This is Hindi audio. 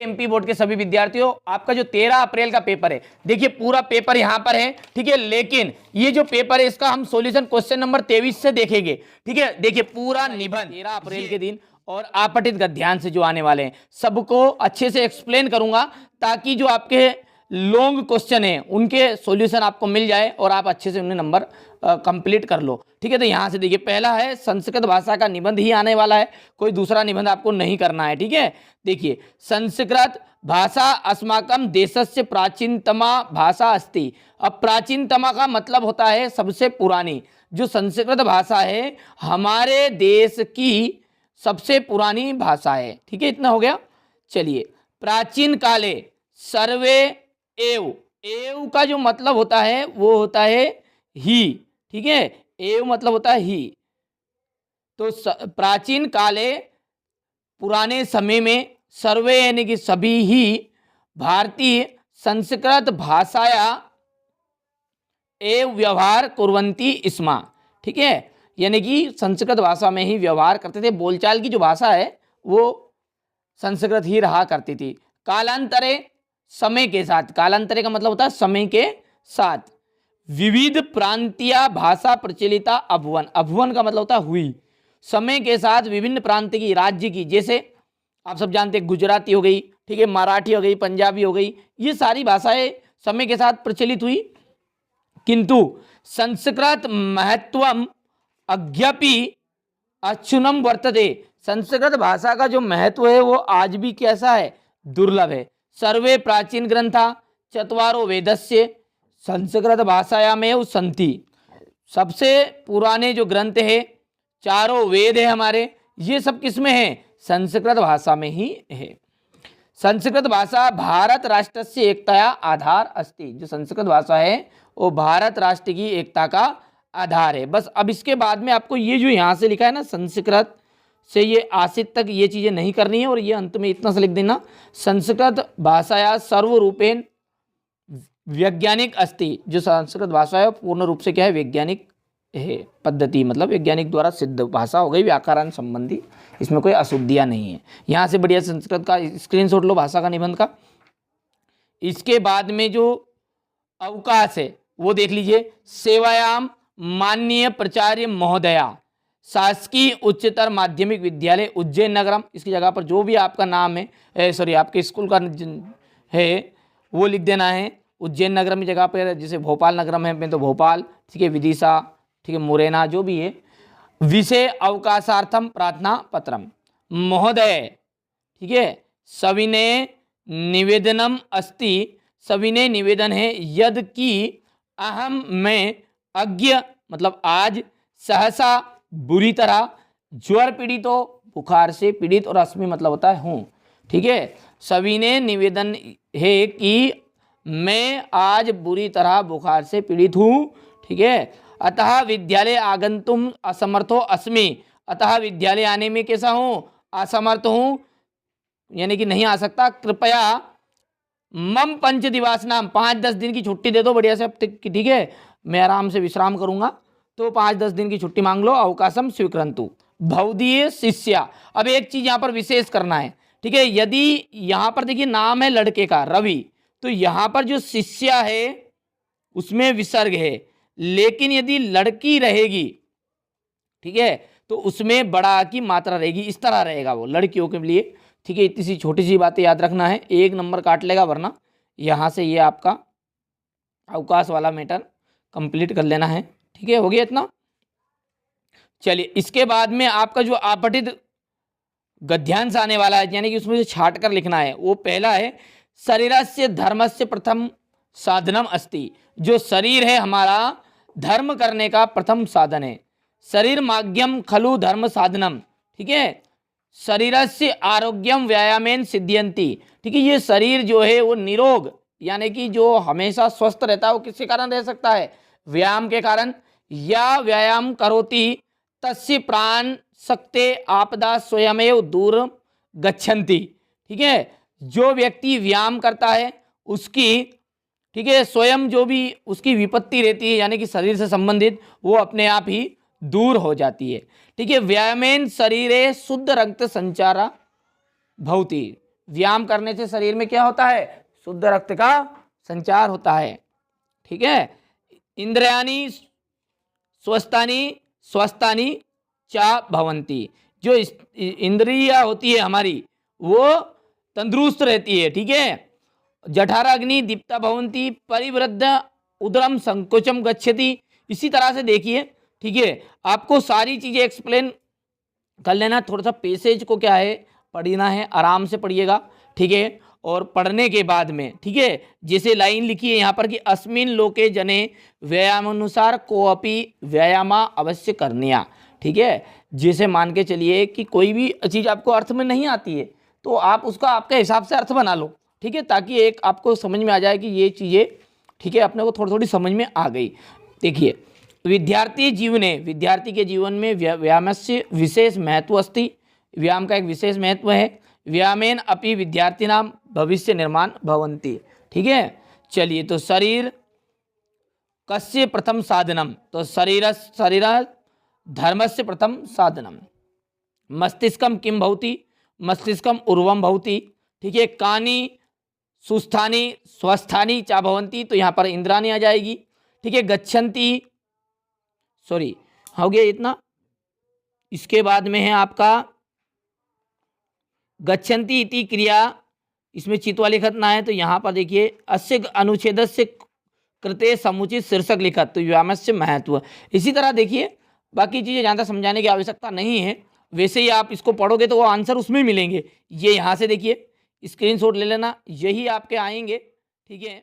एमपी बोर्ड के सभी विद्यार्थियों, आपका जो 13 अप्रैल का पेपर है, देखिए पूरा पेपर यहां पर है, ठीक है। लेकिन ये जो पेपर है इसका हम सॉल्यूशन क्वेश्चन नंबर 23 से देखेंगे, ठीक है। देखिए पूरा निबंध 13 अप्रैल के दिन और आपठित गद्यांश से जो आने वाले हैं सबको अच्छे से एक्सप्लेन करूंगा, ताकि जो आपके लॉन्ग क्वेश्चन है उनके सॉल्यूशन आपको मिल जाए और आप अच्छे से उन्हें नंबर कंप्लीट कर लो, ठीक है। तो यहां से देखिए पहला है संस्कृत भाषा का निबंध ही आने वाला है, कोई दूसरा निबंध आपको नहीं करना है, ठीक है। देखिए संस्कृत भाषा अस्माकं देशस्य प्राचीनतमा भाषा अस्ति। अब प्राचीनतमा का मतलब होता है सबसे पुरानी। जो संस्कृत भाषा है हमारे देश की सबसे पुरानी भाषा है, ठीक है। इतना हो गया। चलिए प्राचीन काले सर्वे एव, एव का जो मतलब होता है वो होता है ही, ठीक है। एव मतलब होता है ही। तो प्राचीन काले पुराने समय में सर्वे यानी कि सभी ही भारतीय संस्कृत भाषाया एव व्यवहार कुर्वन्ति स्म, ठीक है। यानी कि संस्कृत भाषा में ही व्यवहार करते थे, बोलचाल की जो भाषा है वो संस्कृत ही रहा करती थी। कालांतरे समय के साथ, कालांतरे का मतलब होता है समय के साथ, विविध प्रांतीय भाषा प्रचलिता अभुवन, अभुवन का मतलब होता है हुई। समय के साथ विभिन्न प्रांत की, राज्य की, जैसे आप सब जानते हैं गुजराती हो गई, ठीक है, मराठी हो गई, पंजाबी हो गई, ये सारी भाषाएं समय के साथ प्रचलित हुई। किंतु संस्कृत महत्वम अद्यापि अक्षुण्णं वर्तते, संस्कृत भाषा का जो महत्व है वो आज भी कैसा है, दुर्लभ है। सर्वे प्राचीन ग्रंथा चत्वारो वेदस्य संस्कृत भाषायामेव सन्ति, सबसे पुराने जो ग्रंथ है, चारों वेद है हमारे, ये सब किस में है, संस्कृत भाषा में ही है। संस्कृत भाषा भारत राष्ट्र से एकताया आधार अस्ति, जो संस्कृत भाषा है वो भारत राष्ट्र की एकता का आधार है। बस अब इसके बाद में आपको ये जो यहाँ से लिखा है ना संस्कृत से ये आसित तक, ये चीजें नहीं करनी है, और ये अंत में इतना सा लिख देना, संस्कृत भाषाया सर्वरूपेण वैज्ञानिक अस्ति, जो संस्कृत भाषा है पूर्ण रूप से क्या है, वैज्ञानिक है पद्धति, मतलब वैज्ञानिक द्वारा सिद्ध भाषा हो गई, व्याकरण संबंधी, इसमें कोई अशुद्धियां नहीं है। यहाँ से बढ़िया संस्कृत का स्क्रीनशॉट लो भाषा का निबंध का। इसके बाद में जो अवकाश है वो देख लीजिए, सेवायाम माननीय प्राचार्य महोदया शासकीय उच्चतर माध्यमिक विद्यालय उज्जैन नगरम, इसकी जगह पर जो भी आपका नाम है, सॉरी आपके स्कूल का है वो लिख देना है। उज्जैन नगरम की जगह पर, जैसे भोपाल नगरम है तो भोपाल, ठीक है, विदिशा, ठीक है, मुरैना, जो भी है। विषय अवकाशार्थम प्रार्थना पत्रम महोदय, ठीक है, सविनय निवेदनम अस्ति, सविनय निवेदन है, यद कि अहम मैं अज्ञ मतलब आज सहसा बुरी तरह ज्वर पीड़ित हो, बुखार से पीड़ित, और अस्मि मतलब होता है हूँ, ठीक है। सविनय निवेदन है कि मैं आज बुरी तरह बुखार से पीड़ित हूँ, ठीक है। अतः विद्यालय आगंतुम असमर्थो अस्मि, अतः विद्यालय आने में कैसा हूँ, असमर्थ हूँ, यानी कि नहीं आ सकता। कृपया मम 5 दिवस नाम, 5-10 दिन की छुट्टी दे दो बढ़िया से, ठीक है, मैं आराम से विश्राम करूंगा, तो 5-10 दिन की छुट्टी मांग लो। अवकाशम स्वीकृन्तु भवदीय शिष्या। अब एक चीज यहाँ पर विशेष करना है, ठीक है, यदि यहाँ पर देखिए नाम है लड़के का रवि, तो यहाँ पर जो शिष्या है उसमें विसर्ग है, लेकिन यदि लड़की रहेगी, ठीक है, तो उसमें बड़ा की मात्रा रहेगी, इस तरह रहेगा वो लड़कियों के लिए, ठीक है। इतनी सी छोटी सी बातें याद रखना है, 1 नंबर काट लेगा, वरना यहाँ से ये आपका अवकाश वाला मैटर कंप्लीट कर लेना है, ठीक है। हो गया इतना। चलिए इसके बाद में आपका जो आपठित गद्यांश आने वाला है, यानी कि उसमें से छाट कर लिखना है, वो पहला है शरीरस्य धर्मस्य प्रथम साधनम अस्ति, जो शरीर है हमारा धर्म करने का प्रथम साधन है। शरीर माध्यम खलु धर्म साधनम, ठीक है, शरीरस्य आरोग्यम व्यायामेन सिद्ध्यन्ति, ठीक है। ये शरीर जो है वो निरोग, यानी कि जो हमेशा स्वस्थ रहता है, वो किसके कारण रह सकता है, व्यायाम के कारण। या व्यायाम करोति तस्य प्राण सकते आपदा स्वयमेव दूर गच्छन्ति, ठीक है। जो व्यक्ति व्यायाम करता है उसकी, ठीक है, स्वयं जो भी उसकी विपत्ति रहती है, यानी कि शरीर से संबंधित, वो अपने आप ही दूर हो जाती है, ठीक है। व्यायामेन शरीरे शुद्ध रक्त संचारा भवति, व्यायाम करने से शरीर में क्या होता है, शुद्ध रक्त का संचार होता है। ठीक है, इंद्रियाणी स्वस्थानी स्वस्थानी चा भवंती, जो इंद्रिया होती है हमारी वो तंदुरुस्त रहती है। ठीक है, जठराग्नि दीप्ता भवंती परिवृद्ध उदरम संकोचम गच्छति। इसी तरह से देखिए, ठीक है, आपको सारी चीजें एक्सप्लेन कर लेना, थोड़ा सा पैसेज को क्या है पढ़ना है, आराम से पढ़िएगा। ठीक है, और पढ़ने के बाद में, ठीक है, जैसे लाइन लिखी है यहाँ पर कि अस्मिन लोके जने व्यायामानुसार कोअपि व्यायामा अवश्य करनिया। ठीक है, जैसे मान के चलिए कि कोई भी चीज़ आपको अर्थ में नहीं आती है तो आप उसका आपके हिसाब से अर्थ बना लो। ठीक है, ताकि एक आपको समझ में आ जाए कि ये चीज़ें, ठीक है, अपने को थोड़ी थोड़ी समझ में आ गई। देखिए, विद्यार्थी के जीवन में व्यायामस्य विशेष महत्व अस्ति। व्यायाम का एक विशेष महत्व है। व्यायामेन अपि विद्यार्थिनां भविष्य निर्माण भवन्ति। ठीक है, चलिए, तो शरीर कस्य प्रथम साधनम, तो शरीर धर्मस्य प्रथम साधनम। मस्तिष्कम किम भवति, मस्तिष्कम उर्वम भवति। ठीक है, कानि सुस्थानी स्वस्थानी चा भवंती, तो यहाँ पर इंद्राणी आ जाएगी। ठीक है, गच्छन्ति, सॉरी हो गया इतना। इसके बाद में है आपका गच्छन्ति इति क्रिया, इसमें चित्वा लिखत ना है, तो यहाँ पर देखिए अस्य अनुच्छेद से कृते समुचित शीर्षक लिखत, तो व्यायामस्य महत्व। इसी तरह देखिए बाकी चीज़ें ज़्यादा समझाने की आवश्यकता नहीं है, वैसे ही आप इसको पढ़ोगे तो वो आंसर उसमें मिलेंगे। ये यहाँ से देखिए स्क्रीनशॉट ले लेना, यही आपके आएंगे। ठीक है।